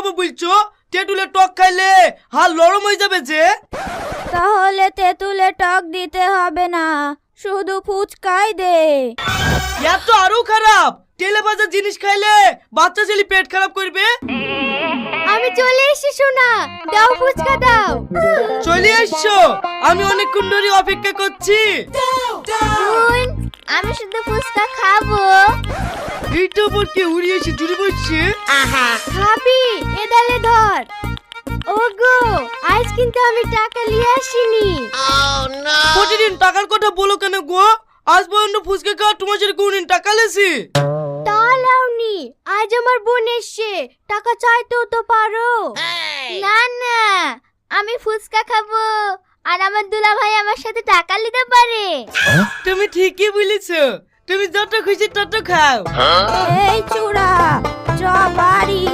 খাবো বলছো? তেঁতুলের টক খাইলে হাল নরম হয়ে যাবে যে। তাহলে তেঁতুলে টক দিতে হবে না, শুধু ফুচকাই দে। এত আরো খারাপ, তেলে ভাজা জিনিস খাইলে বাচ্চা ছেলে পেট খারাপ করবে। আমি চলে এসেছি সোনা, দাও ফুচকা দাও। চলে এসছো, আমি অনেকক্ষণ ধরে অপেক্ষা করছি। বোন, আমি শুধু ফুচকা খাবো। এইটা পর কে উড়িয়ে এসে জুড়ে বসছে। খাবি এদালে ধর। ওগো, আজ কিন্তু আমি টাকা নিয়ে আসিনি। প্রতিদিন টাকার কথা বলো কেন গো? আজ পর্যন্ত ফুচকা খাওয়া তোমার সাথে কোনদিন টাকা লেছি? তা লাউনি, আজ আমার বোন এসছে, টাকা চাইতেও তো পারো। না না, আমি ফুচকা খাবো আর আমার দুলা ভাই আমার সাথে টাকা নিতে পারে। তুমি ঠিকই বলেছো, তুমি যত খুশি তত খাও। এই চূড়া, চ বাড়ি।